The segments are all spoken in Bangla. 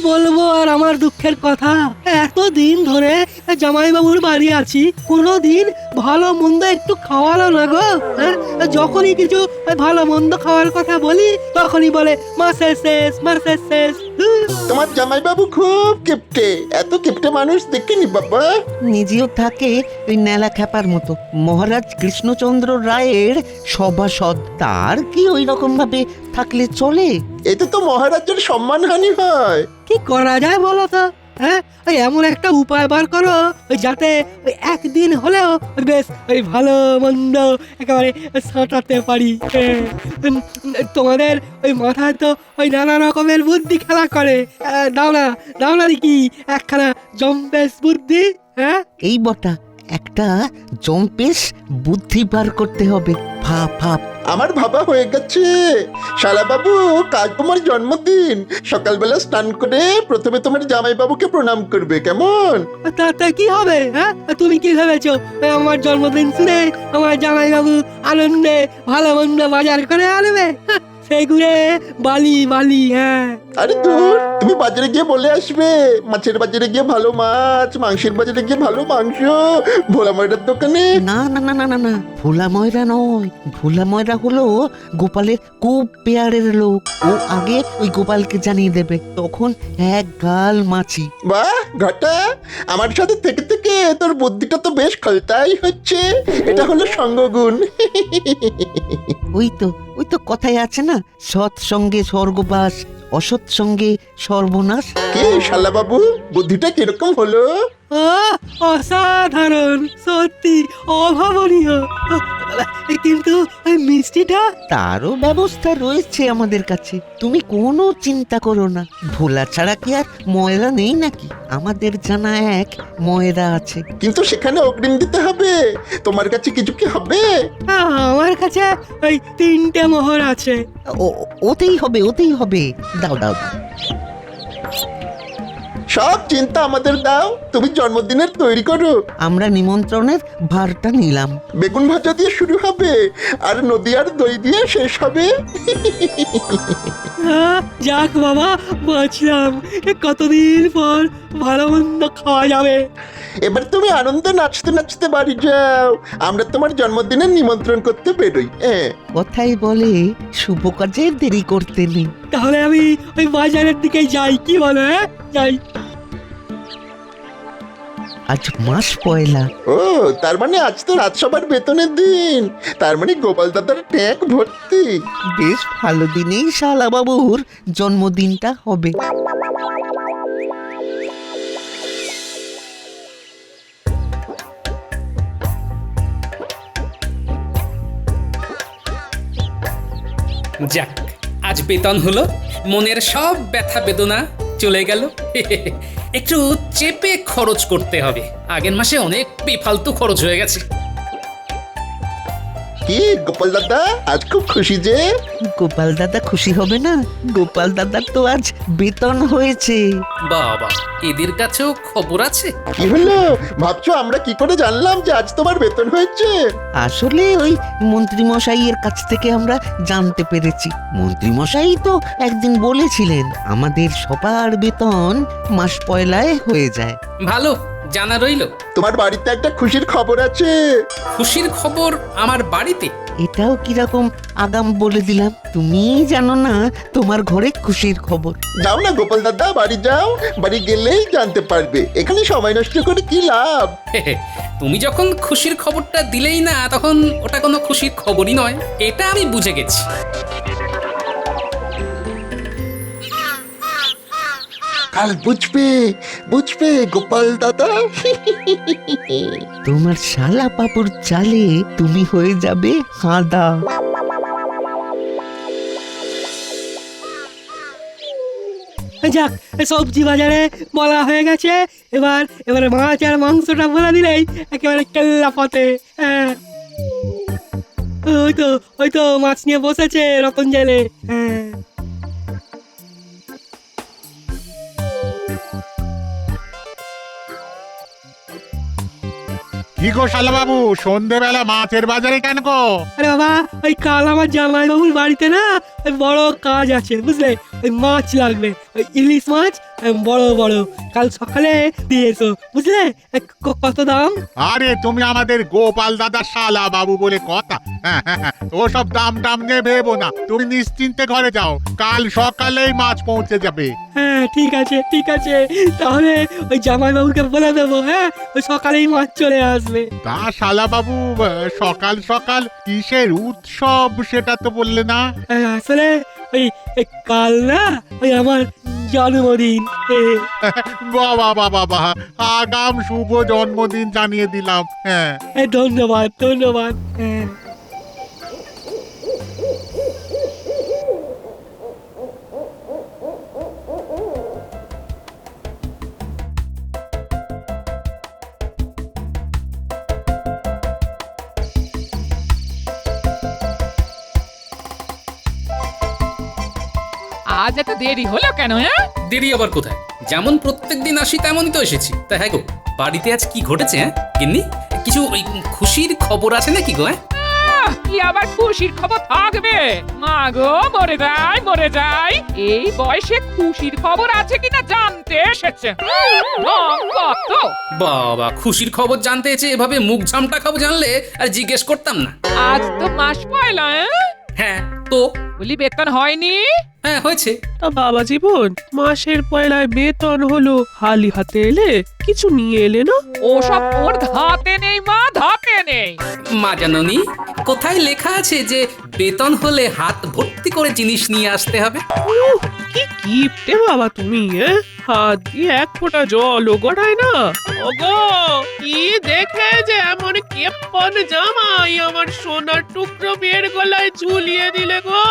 বলবো আর আমার দুঃখের কথা, এতদিন ধরে জামাইবাবুর বাড়ি আছি, কোনোদিন ভালো মন্দ একটু খাওয়ালো না গো। হ্যাঁ, যখনই কিছু ভালো মন্দ খাওয়ার কথা বলি তখনই বলে মাসের শেষ, মাসের শেষ। তোমার জামাইবাবু খুব কিপটে, এত কিপটে মানুষ দেখিনি বাবা। নিজেও থাকে ওই নেলা খ্যাপার মতো। মহারাজ কৃষ্ণচন্দ্র রায়ের সভাসদ, তার কি ওই রকম ভাবে থাকলে চলে? এতে তো মহারাজের সম্মানহানি হয়। কি করা যায় বলো তো? হ্যাঁ, ওই এমন একটা উপায় বার করো যাতে ওই একদিন হলেও বেশ ওই ভালো মন্দ একেবারে সাঁটাতে পারি। তোমাদের ওই মাথায় তো ওই নানা রকমের বুদ্ধি খেলা করে। দাও না দেখি একখানা জম্পেশ বুদ্ধি। হ্যাঁ, এই বটা, একটা জম্পেশ বুদ্ধি বার করতে হবে। ভাব ভাব। আমার ভাবা হয়ে গেছে। শালা বাবু, কাল তোমার জন্মদিন, সকালবেলা স্নান করে প্রথমে তোমার জামাইবাবুকে প্রণাম করবে, কেমন? তাতে কি হবে? হ্যাঁ, তুমি কি ভেবেছো আমার জন্মদিন শুনে আমার জামাইবাবু আনন্দে ভালো মন্দ বাজার করে আনবে? সেগুলো বালি বালি। হ্যাঁ, আরে দূর, তুমি বাজারে গিয়ে বলে আসবে, মাছের বাজারে গিয়ে ভালো মাছ, মাংসের বাজারে গিয়ে ভালো মাংস, ভোলা ময়দার দোকানে। না না না না না না, ভোলা ময়রা নয়। ভোলা ময়রা হলো গোপালের খুব পেয়ারের লোক। ও আগে ওই গোপালকে জানিয়ে দেবে, তখন এক গাল মাছি। বাহ ঘটা, আমার সাথে থেকে থেকে তোর বুদ্ধিটা তো বেশ খলতাই হচ্ছে। এটা হলো সঙ্গগুণ। ওই তো কথায় আছে না, সৎ সঙ্গে স্বর্গবাস, অসৎ সঙ্গে সর্বনাশ। কি শালা বাবু, বুদ্ধিটা কিরকম হলো? অসাধারণ, সত্যি অভাবনীয়। কিন্তু ওই মিষ্টিটা? তারও ব্যবস্থা রয়েছে আমাদের কাছে, তুমি কোনো চিন্তা করো না। ভোলা ছাড়া কি আর ময়রা নেই নাকি? আমাদের জানা এক ময়রা আছে। কিন্তু সেখানে অগ্রিম দিতে হবে। তোমার কাছে কিছু কি হবে? আমার কাছে ওই 3টে মোহর আছে। ওতেই হবে, ওতেই হবে। দাও দাও দাও। সব চিন্তা আমাদের দাও, তুমি জন্মদিনের তৈরি করো। আমরা নিমন্ত্রণের ভারটা নিলাম। বেগুন ভাজা দিয়ে শুরু হবে আর নদীয়ার দই দিয়ে শেষ হবে। যাক বাবা, বাঁচলাম। কতদিন পর ভালো মন্দ খাওয়া যাবে। এবার তুমি আনন্দে নাচতে নাচতে বাড়ি যাও, আমরা তোমার জন্মদিনের নিমন্ত্রণ করতে বেরোই। কথাই বলে শুভ কাজে দেরি করতে নেই। তাহলে আমি ওই বাজারের দিকে যাই, কি বলো? হ্যাঁ, যাই। আজ মাস পয়লা। ও, তার মানে আজ তো রাজসভার বেতনের দিন, তার মানে গোপাল দাদার ট্যাঙ্ক ভর্তি। বেশ ভালো দিনেই শালা বাবুর জন্মদিনটা হবে। যাক, আজ বেতন হলো, মনের সব ব্যথা বেদনা চলে গেল। একটু চেপে খরচ করতে হবে, আগের মাসে অনেক বেফালতু খরচ হয়ে গেছে। কি গোপাল দাদা, আজ খুব খুশি যে? গোপাল দাদা খুশি হবে না? গোপাল দাদার তো আজ বেতন হয়েছে। বাবা, এদের কাছেও খবর আছে? কি হলো, ভাবছো আমরা কি করে জানলাম যে আজ তোমার বেতন হয়েছে? আসলে ওই মন্ত্রী মশাইয়ের কাছ থেকে আমরা জানতে পেরেছি। মন্ত্রী মশাই তো একদিন বলেছিলেন আমাদের সবার বেতন মাস পয়লায় হয়ে যায়। ভালো, জানা রইল। তোমার বাড়িতে একটা খুশির খবর আছে। খুশির খবর আমার বাড়িতে? এটাও কিরকম আগাম বলে দিলাম, তুমি জানো না তোমার ঘরে খুশির খবর। যাও না গোপাল দাদা, বাড়ি যাও, বাড়ি গেলেই জানতে পারবে, এখানে সময় নষ্ট করে কি লাভ। তুমি যখন খুশির খবরটা দিলেই না, তখন ওটা কোনো খুশির খবরই নয়, এটা আমি বুঝে গেছি। কাল বুঝবে, বুঝবে গোপাল দাদা। তোমার শালা পাপুর চালে তুমি হয়ে যাবে হাঁদা। যাক, সবজি বাজারে বলা হয়ে গেছে, এবারে মাছ আর মাংসটা বলে দিলেই একেবারে কেল্লা পথে। হ্যাঁ, ওই তো মাছ নিয়ে বসেছে রতন জেলে। হ্যাঁ, কি কি গো শালাবাবু, সন্ধেবেলা মাছের বাজারে কেন গো? আরে বাবা, ওই কাল আমার জামাইবাবুর বাড়িতে না ওই বড় কাজ আছে, বুঝলে? ওই মাছ লাগবে, ওই ইলিশ মাছ, বড় বড়। কাল সকালে দিয়ে এসো, বুঝলে? কত দাম? আরে তুমি আমাদের গোপাল দাদা শালা বাবু বলে কথা। ওসব দাম টাম নিয়ে ভেবো না, তুমি নিশ্চিন্তে ঘরে যাও, কাল সকালেই মাছ পৌঁছে যাবে। হ্যাঁ ঠিক আছে ঠিক আছে, তাহলে ওই জামাইবাবুকে বলে দেবো, হ্যাঁ ওই সকালেই মাছ চলে আসবে। তা শালা বাবু, সকাল সকাল কিসের উৎসব সেটা তো বললে না? আসলে ওই কাল না ওই আমার জন্মদিন। বাবা বাবা বাবা, আগাম শুভ জন্মদিন জানিয়ে দিলাম। হ্যাঁ ধন্যবাদ ধন্যবাদ। হ্যাঁ আজ এত দেরি হলো কেন? হ্যাঁ, দেরি আবার কোথায়? যেমন প্রত্যেকদিন আসি তেমনই তো এসেছি। তা হ্যাঁ গো, বাড়িতে আজ কি ঘটেছে? হ্যাঁ গিন্নি, কিছু ওই খুশির খবর আছে নাকি গো? হ্যাঁ কি আবার খুশির খবর থাকবে? মা গো, মরে যাই মরে যাই, এই বয়সে খুশির খবর আছে কিনা জানতে এসেছে। কত বাবা, খুশির খবর জানতে এসে এভাবে মুখ ঝামটা খাবো জানলে আর জিজ্ঞেস করতাম না। আজ তো মাস পয়লা। হ্যাঁ তো বলি বেতন হয়নি? হ্যাঁ হয়েছে। তা বাবা জীবন, মাসের পয়লায় বেতন হলো, খালি হাতে এলে, কিছু নিয়ে এলে না? ওসব ওর ধাতে নেই মা, ধাতে নেই। মা জাননি, কোথায় লেখা আছে যে বেতন হলে হাত ভর্তি করে জিনিস নিয়ে আসতে হবে? কি কিপটে বাবা তুমি, হাত দিয়ে এক ফোঁটা জলও গড়ায় না। ওগো, কি দেখে যে এমন কেপ্পন জামাই আমার সোনার টুকরো বিয়ের গলায় ঝুলিয়ে দিলে গো?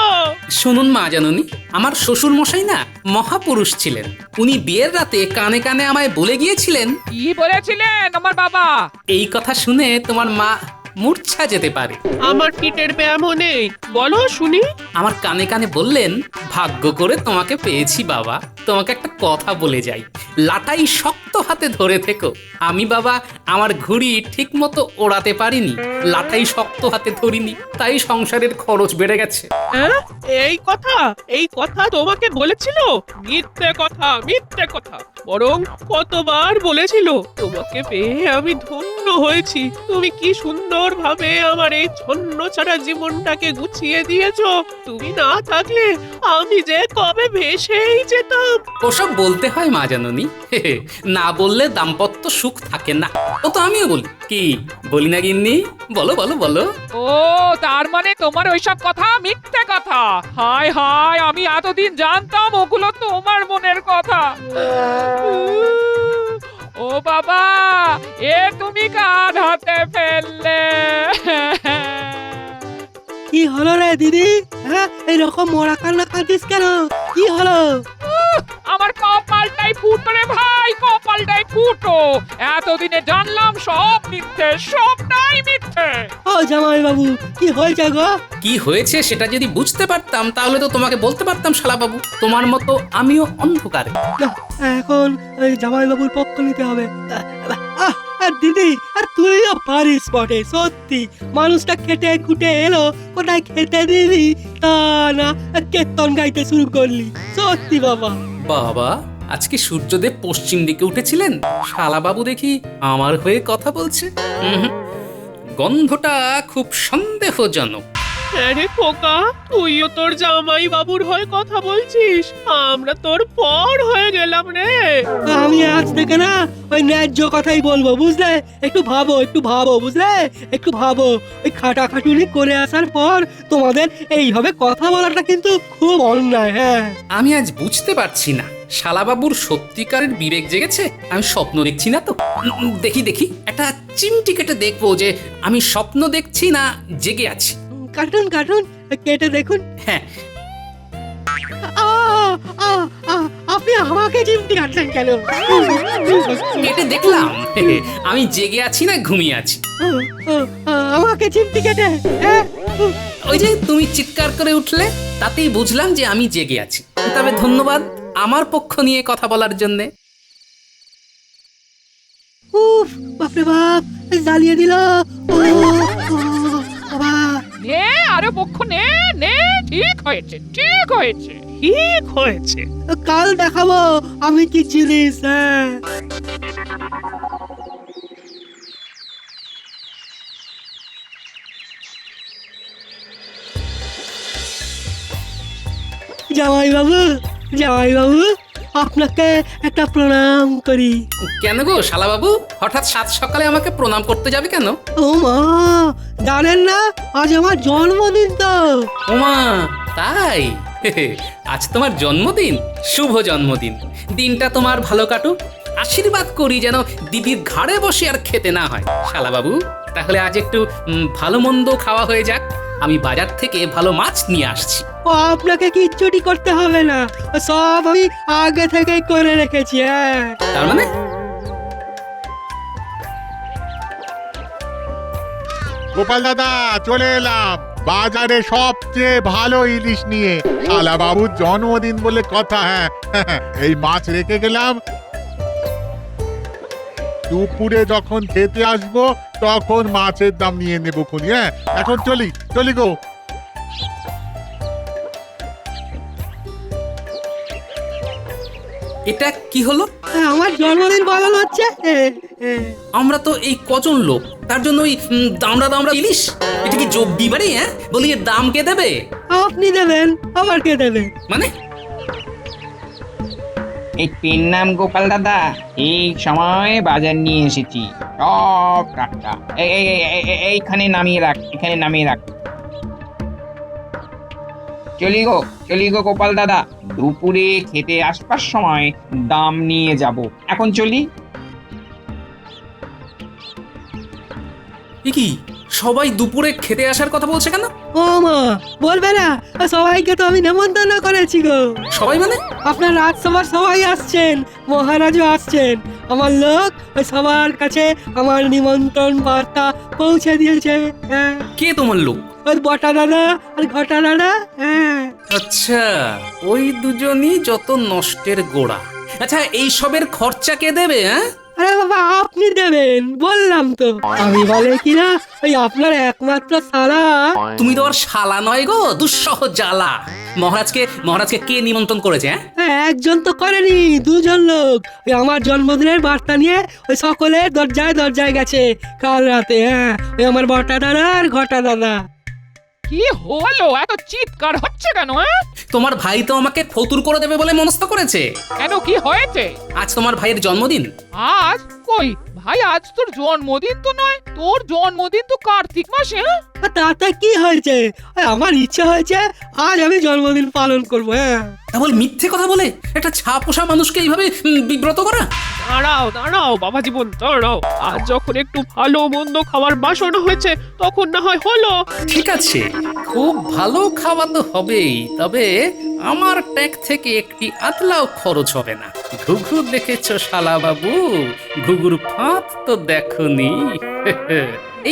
শুনুন মা জাননি, আমার শ্বশুর মশাই না মহাপুরুষ ছিলেন। উনি বিয়ের রাতে কানে কানে আমায় বলে গিয়েছিলেন। কি বলেছিলেন আমার বাবা? এই কথা শুনে তোমার মা মূর্ছা যেতে পারে। আমার পিঠের ব্যায়ামও নেই, বলো শুনি। আমার কানে কানে বললেন, ভাগ্য করে তোমাকে পেয়েছি বাবা, তোমাকে একটা কথা বলে যাই, লাটাই শক্ত হাতে ধরে থেকো। আমি বাবা আমার ঘুড়ি ঠিক মতো ওড়াতে পারিনি, লাটাই শক্ত হাতে ধরিনি, তাই সংসারের খরচ বেড়ে গেছে। হ্যাঁ, এই কথা তোমাকে বলেছিল? মিথ্যে কথা, মিথ্যে কথা। বরং কতবার বলেছিল, তোমাকে পেয়ে আমি ধন্য হয়েছি, তুমি কি সুন্দর ভাবে আমার এই ছন্ন ছাড়া জীবনটাকে গুছিয়ে দিয়েছো। তুমি না থাকলে আমি যে কবে ভেসেই যেতাম। ওসব বলতে হয় মা জাননি, না বললে দাম্পত্য সুখ থাকে না। ও তো আমিও বলি, কি বলি না গিন্নি? বলো বলো বলো। ও, তার মানে তোমার ওইসব কথা মিথ্যে কথা? হায় হায়, আমি এতদিন জানতাম ওগুলো তোমার মনের কথা। ও বাবা, এ তুমি কাঁধ হাতে ফেললে। কি হলো রে দিদি? হ্যাঁ এইরকম মরা কান্না কাঁদিস কেন? কি হলো? আমার কপালটাই ফুটো রে ভাই, কপালটাই ফুটো। এতদিনে জানলাম সব মিথ্যে, সবটাই মিথ্যে। ও জামাই বাবু, কি হয়েছে গো? কি হয়েছে সেটা যদি বুঝতে পারতাম তাহলে তো তোমাকে বলতে পারতাম শালা বাবু। তোমার মতো আমিও অন্ধকারে। না, এখন ওই জামাই বাবুর পক্ষ নিতে হবে। আর দিদি, আর তুইও পারিস বটে, সত্যি। মানুষটা খেটে খুটে এলো, কোথায় খেতে দিবি তা না কীর্তন গাইতে শুরু করলি। সত্যি বাবা। বাবা, আজকে সূর্যদেব পশ্চিম দিকে উঠেছিলেন, শালা বাবু দেখি আমার হয়ে কথা বলছে। গন্ধটা খুব সন্দেহজনক। আরে খোকা, তুইও তোর জামাই বাবুর হয়ে কথা বলছিস, আমরা তোর পর হয়ে গেলাম রে। আমি আজ থেকে না ওই ন্যায্য কথাই বলবো, বুঝলে? একটু ভাবো বুঝলে? একটু ভাবো। ওই খাটাখাটুনি করে আসার পর তোমাদের এইভাবে কথা বলাটা কিন্তু খুব অন্যায়। হ্যাঁ, আমি আজ বুঝতে পারছি না শালাবাবুর সত্যিকারের বিবেক জেগেছে, আমি স্বপ্ন দেখছি না তো। দেখি দেখি একটা চিমটি কেটে দেখবো যে আমি স্বপ্ন দেখছি না জেগে আছি। কার্টুন কেটে দেখুন। হ্যাঁ, আপনি আমাকে চিমটি কাটলেন কেন? কেটে দেখলাম আমি জেগে আছি না ঘুমিয়ে আছি। আমাকে চিমটি কেটে, হ্যাঁ? ওই যে তুমি চিৎকার করে উঠলে, তাতেই বুঝলাম যে আমি জেগে আছি। তবে ধন্যবাদ আমার পক্ষ নিয়ে কথা বলার জন্যে। উফ, বাপরে বাপ, জ্বালিয়ে দিল। ও, ও, বাবা। নে আরো পক্ষ নে নে, ঠিক হয়েছে ঠিক হয়েছে। ঠিক হয়েছে। কাল দেখাবো আমি কি জিনিস। হ্যাঁ জামাই বাবু, জামাই বাবু, আপনাকে একটা প্রণাম করি। কেন গো শালাবাবু, হঠাৎ সাত সকালে আমাকে প্রণাম করতে যাবে কেন? ও মা, জানেন না আজ আমার জন্মদিন তো। ওমা, তাই? আজ তোমার জন্মদিন? শুভ জন্মদিন। দিনটা তোমার ভালো কাটুক। আশীর্বাদ করি যেন দিদির ঘাড়ে বসে আর খেতে না হয়। শালাবাবু, তাহলে আজ একটু ভালো মন্দ খাওয়া হয়ে যাক। আমি বাজার থেকে ভালো মাছ নিয়ে আসছি। ও, আপনাকে কিচ্ছুটি করতে হবে না, সব আমি আগে থেকেই করে রেখেছি। হ্যাঁ তার মানে? গোপাল দাদা চলে এলাম বাজারে সবচেয়ে ভালো ইলিশ নিয়ে। শালা বাবুর জন্মদিন বলে কথা। হ্যাঁ এই মাছ রেখে গেলাম, দুপুরে যখন খেতে আসবো তখন মাছের দাম নিয়ে নেবো খুনি। হ্যাঁ এখন চলি চলি গো। এটা কি হলো? আমার জন্মদিন পালন হচ্ছে। আমরা তো এই কজন লোক, তার জন্য ওই দামড়া দামড়া ইলিশ? এটা কি জব্বি বাড়ি? হ্যাঁ, বলি এর দাম কে দেবে? আপনি দেবেন, আবার কে দেবে? মানে? এই পেন নাম গোপাল দাদা, এই সময় বাজার নিয়ে এসেছি সব টাটকা। এইখানে নামিয়ে রাখ, এখানে নামিয়ে রাখ। চলি গো গোপাল দাদা, দুপুরে খেতে আসবার সময় দাম নিয়ে যাব। এখন চলি। এ কি, সবাই দুপুরে খেতে আসার কথা বলছে কেন? ও মা, বলবে না? সবাইকে তো আমি নেমন্তন্ন করেছি গো। সবাই মানে? আপনার রাজসভার সবাই আসছেন, মহারাজও আসছেন। আমার লোক ওই সবার কাছে আমার নিমন্ত্রণ বার্তা পৌঁছে দিয়েছে। হ্যাঁ, কে তোমার লোক? ওই বটা দাদা আর ঘটা দাদা। হ্যাঁ, আচ্ছা, ওই দুজনই যত নষ্টের গোড়া। আচ্ছা, এই সবের খরচা কে দেবে? হ্যাঁ, আরে বাবা, আপনি দেবেন বললাম তো। আমি বলে কিনা ওই আপনার একমাত্র সারা। তুমি তো আর শালা নয় গো, দুঃসহ জ্বালা। মহারাজকে কে নিমন্ত্রণ করেছে? হ্যাঁ, একজন তো করেনি, দুজন লোক। ওই আমার জন্মদিনের বার্তা নিয়ে ওই সকলের দরজায় দরজায় গেছে কাল রাতে। হ্যাঁ, ওই আমার বটা দাদা আর ঘটা দাদা। কি হলো, এত চিৎকার হচ্ছে কেন? তোমার ভাই তো আমাকে ফতুর করে দেবে বলে মনস্থ করেছে। কেন, কি হয়েছে? আজ তোমার ভাইয়ের জন্মদিন। আজ কই ভাই, আজ তোর জন্মদিন তো নয়, তোর জন্মদিন তো কার্তিক মাসে। আর তাতে কি হয়েছে? ওই আমার ইচ্ছা হয়েছে আজ আমি জন্মদিন পালন করবো। হ্যাঁ, তাহলে মিথ্যে কথা বলে একটা ছাপোষা মানুষকে এইভাবে বিব্রত করা? দাঁড়াও দাঁড়াও বাবা জীবন, দাঁড়াও। আজ যখন একটু ভালো মন্দ খাবার বাসনা হয়েছে তখন না হয় হলো। ঠিক আছে, খুব ভালো খাওয়া তো হবেই, তবে আমার ট্যাগ থেকে একটি আতলাও খরচ হবে না। ঘুঘু দেখেছ শালা বাবু? ঘুঘুর ফাঁদ তো দেখনি।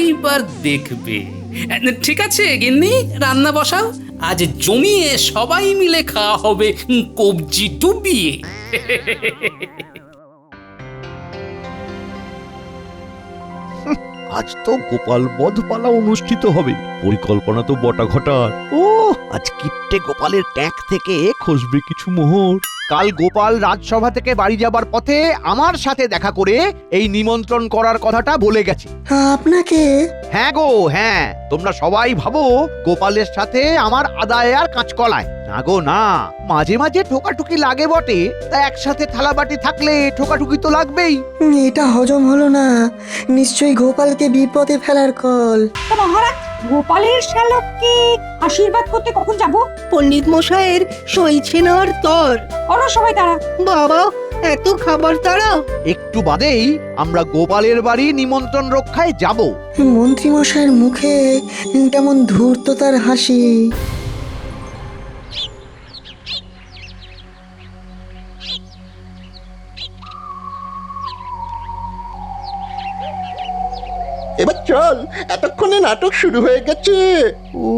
এইবার দেখবে। ঠিক আছে গিন্নি, রান্না বসাও। আজ জমিয়ে সবাই মিলে খাওয়া হবে, কবজি ডুবিয়ে। আজ তো গোপাল বধ পালা অনুষ্ঠিত হবে। পরিকল্পনা তো বটা ঘটার। ও, আজ কিপ্টে গোপালের ট্যাঙ্ক থেকে খসবে কিছু মোহর। কাল গোপাল রাজসভা থেকে বাড়ি যাবার পথে আমার সাথে দেখা করে এই নিমন্ত্রণ করার কথাটা বলে গেছে। আপনাকে? হ্যাঁ গো হ্যাঁ, তোমরা সবাই ভাবো গোপালের সাথে আমার আদায় আর কাঁচকলায়। না গো না, মাঝে মাঝে ঠোকাঠুকি লাগে বটে, তা একসাথে থালাবাটি থাকলে ঠোকাঠুকি তো লাগবেই। এটা হজম হলো না, নিশ্চয়ই গোপালকে বিপদে ফেলার কল। মহারাজ, গোপালের শ্যালককে আশীর্বাদ করতে কখন যাব? পণ্ডিত মশাইয়ের সইছে নেওয়ার তর। ওরা সবাই তারা। বাবা, এত খাবার তারা? একটু বাদেই আমরা গোপালের বাড়ি নিমন্ত্রণ রক্ষায় যাব। মন্ত্রী মশাইয়ের মুখে কেমন ধূর্ততার হাসি। এবার চল, এতক্ষণে নাটক শুরু হয়ে গেছে। ও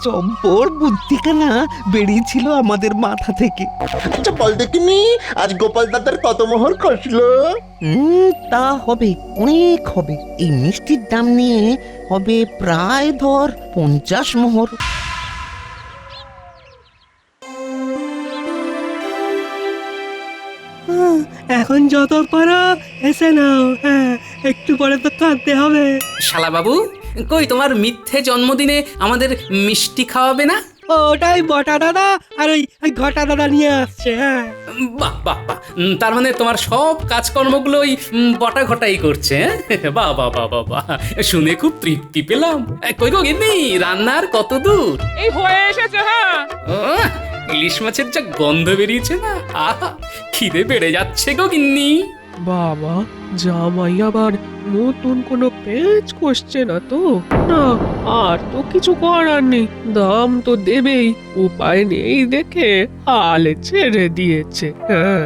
জম্পর বুদ্ধিখানা বেরিয়েছিল আমাদের মাথা থেকে। আচ্ছা বল দেখিনি আজ গোপাল দাদার কত মোহর খসলো? তা হবে, অনেক হবে। এই মিষ্টির দাম নিয়ে হবে প্রায় ধর 50 মোহর। এখন যত পারো এসে নাও, হ্যাঁ একটু পরে তো কাঁদতে হবে। শালা বাবু, কই তোমার মিথ্যে জন্মদিনে আমাদের মিষ্টি খাওয়াবে না? ওটাই বটা দাদা আর ওই ঘটা দাদা নিয়ে আসছে। হ্যাঁ বাহ বাহ বাহ, তার মানে তোমার সব কাজকর্মগুলোই বটা ঘটাই করছে, হ্যাঁ? বাহ বাহ বাহ বাহ বাহ, শুনে খুব তৃপ্তি পেলাম। কই গো গিন্নি, রান্নার কত দূর? এই হয়ে এসেছে। হ্যাঁ, আহ, ইলিশ মাছের যা গন্ধ বেরিয়েছে না, আহা খিদে বেড়ে যাচ্ছে গো গিন্নি। বাবা, জামাই আবার নতুন কোনো পেঁচ কষছে না তো? না, আর তো কিছু করার নেই, দাম তো দেবেই, উপায় নেই দেখে হালে ছেড়ে দিয়েছে। হ্যাঁ,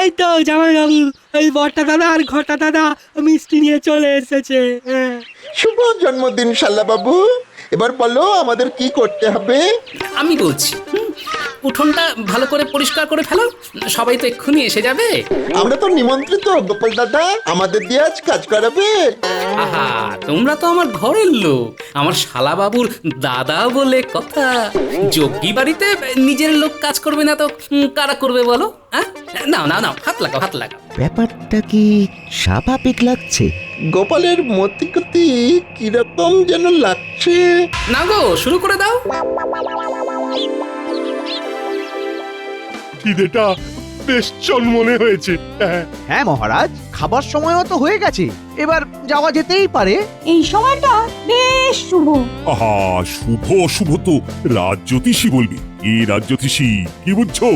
এই তো জামাই বাবু, ওই বটা দাদা আর ঘটা দাদা মিষ্টি নিয়ে চলে এসেছে। হ্যাঁ শুভ জন্মদিন শালা বাবু, এবার বলো আমাদের কি করতে হবে? আমি বলছি, উঠোনটা ভালো করে পরিষ্কার করে ফেলো, সবাই তো এক্ষুনি এসে যাবে। আমরা তো নিমন্ত্রিত গোপাল দাদা, আমাদের দিয়ে আজ কাজ করাবে? আহা, তোমরা তো আমার ঘরের লোক, আমার শালা বাবুর দাদা বলে কথা। যোগ্যী বাড়িতে নিজের লোক কাজ করবে না তো কারা করবে বলো? হ্যাঁ, নাও নাও নাও, হাত লাগাও হাত লাগাও। ব্যাপারটা কি স্বাভাবিক লাগছে? গোপালের মতিগতি কিরকম যেন লাগছে। না গো, শুরু করে দাও। খিদেটা বেশ চনমনে হয়েছে। হ্যাঁ মহারাজ, খাবার সময়ও তো হয়ে গেছে, এবার যাওয়া যেতেই পারে। এই সময়টা বেশ শুভ। আহা, শুভ শুভ তো রাজ্যতীষী বলবি। কি রাজ্যতীষী, কি বুঝছো?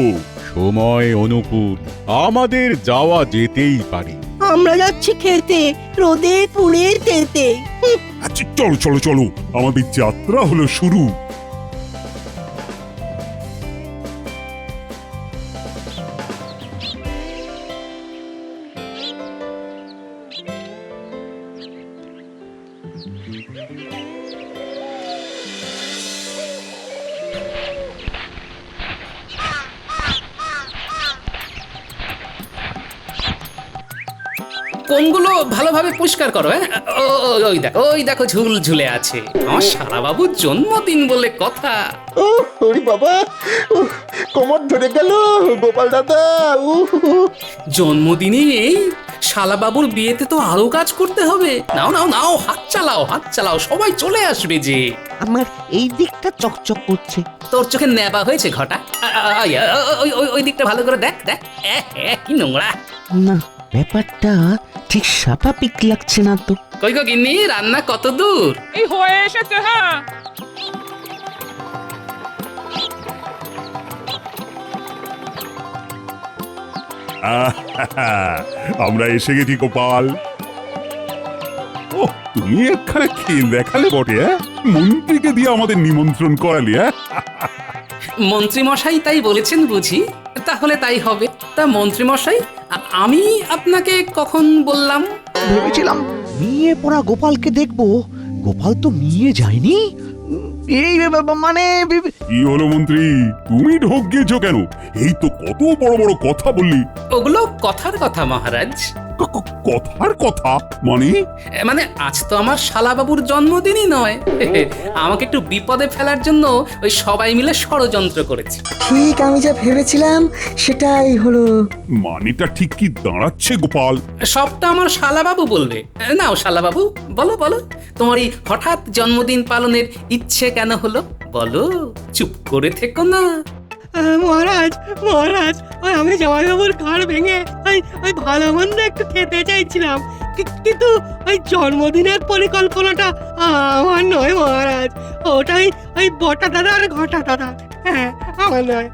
সময় অনুকূল, আমাদের যাওয়া যেতেই পারে। আমরা যাচ্ছি খেতে, রোদে পুড়ে তেতে। আচ্ছা চলো চলো চলো, আমাদের যাত্রা হলো শুরু। কোনগুলো ভালোভাবে পরিষ্কার করো, হ্যাঁ? ওই দেখো ঝুল ঝুলে আছে, আমার শালা বাবুর জন্মদিন বলে কথা। ও হরি বাবা, কোমর ধরে গেল গোপাল দাদা। জন্মদিনে এই শালা বাবুর বিয়েতে তো আরো কাজ করতে হবে। নাও নাও নাও, হাত চালাও, সবাই চলে আসবে যে। আমার এই দিকটা চকচক করছে। তোর চোখে নেবা হয়েছে ঘটা? ওই দিকটা ভালো করে দেখ দেখ, কি নোংরা। না, ব্যাপারটা ঠিক স্বাভাবিক লাগছে না তো। কই গো গিন্নি, রান্না কত দূর? এই হয়ে এসেছে। হ্যাঁ, আমরা এসে গেছি গোপাল। ও, তুমি একখানে খেল দেখালে বটে, হ্যাঁ? মন্ত্রীকে দিয়ে আমাদের নিমন্ত্রণ করালি, হ্যাঁ? মন্ত্রী মশাই তাই বলেছেন বুঝি? তাহলে তাই হবে। তা মন্ত্রী মশাই, আমি আপনাকে কখন বললাম? ভেবেছিলাম নিয়ে পড়া গোপালকে দেখবো, গোপাল তো নিয়ে যায়নি। এই মানে কি হলো মন্ত্রী, তুমি ঢোক গিয়েছো কেন? এই তো কত বড় বড় কথা বললি। ওগুলো কথার কথা মহারাজ। কথার কথা মানে? মানে আজ তো আমার শালাবাবুর জন্মদিনই নয়, আমাকে একটু বিপদে ফেলার জন্য ওই সবাই মিলে ষড়যন্ত্র করেছে। ঠিক আমি যা ভেবেছিলাম সেটাই হলো। মানেটা ঠিক কি দাঁড়াচ্ছে গোপাল? সবটা আমার শালাবাবু বলবে। নাও শালাবাবু, বলো বলো, তোমার এই হঠাৎ জন্মদিন পালনের ইচ্ছে কেন হলো বলো, চুপ করে থেকো না। মহারাজ মহারাজ, আমি জামাইবাবুর ঘর ভেঙে ওই ভালো মন্দ একটু খেতে চাইছিলাম, কিন্তু ওই জন্মদিনের পরিকল্পনাটা আমার নয় মহারাজ, ওটাই ওই বটা দাদা আর ঘটা দাদা। হ্যাঁ, আমার নয়।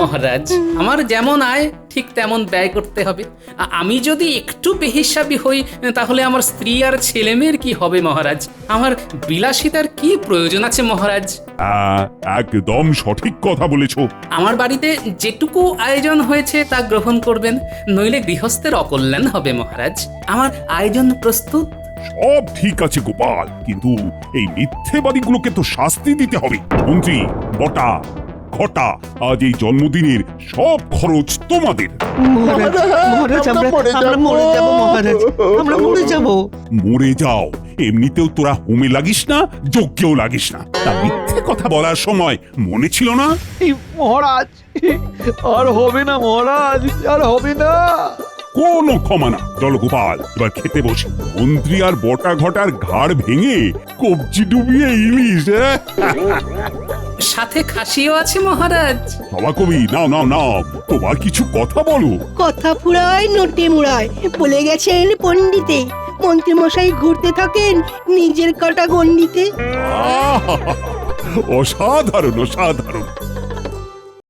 মহারাজ, আমার যেমন আয় ঠিক তেমন ব্যয় করতে হবে। আমি যদি একটু বেহিসাবি হই তাহলে আমার স্ত্রী আর ছেলে মেয়ের কি হবে মহারাজ? আমার বিলাসিতার কি প্রয়োজন আছে মহারাজ? একদম সঠিক কথা বলেছো। আমার বাড়িতে যেটুকু আয়োজন হয়েছে তা গ্রহণ করবেন, নইলে গৃহস্থের অকল্যাণ হবে মহারাজ। আমার আয়োজন প্রস্তুত, সব ঠিক আছে গোপাল, কিন্তু এই মিথ্যেবাদীগুলোকে তো শাস্তি দিতে হবে। মন্ত্রী, বটা, ঘটা, আজ এই জন্মদিনের সব খরচ তোমাদের। মহারাজ মহারাজ আমরা আমরা মরে যাব মহারাজ, আমরা মরে যাব। মরে যাও, এমনিতেও তোরা হোমে লাগিস না, যজ্ঞেও লাগিস না। তা মিথ্যে কথা বলার সময় মনে ছিল না? এই মহারাজ, আর হবে না মহারাজ, আর হবে না। কোনো ক্ষমা না। চলো গোপাল, এবার খেতে বসি। মন্ত্রী আর বটা ঘটার ঘাড় ভেঙে কবজি ডুবিয়ে ইলিশ। সাথে খাসিও আছে মহারাজ। সভা কবি, নাও নাও নাও, তোমার কিছু কথা বলো। কথা ফুরায় নোটে মুড়ায় বলে গেছেন পণ্ডিতে, মন্ত্রী মশাই ঘুরতে থাকেন নিজের কাটা গন্ডিতে। অসাধারণ, অসাধারণ।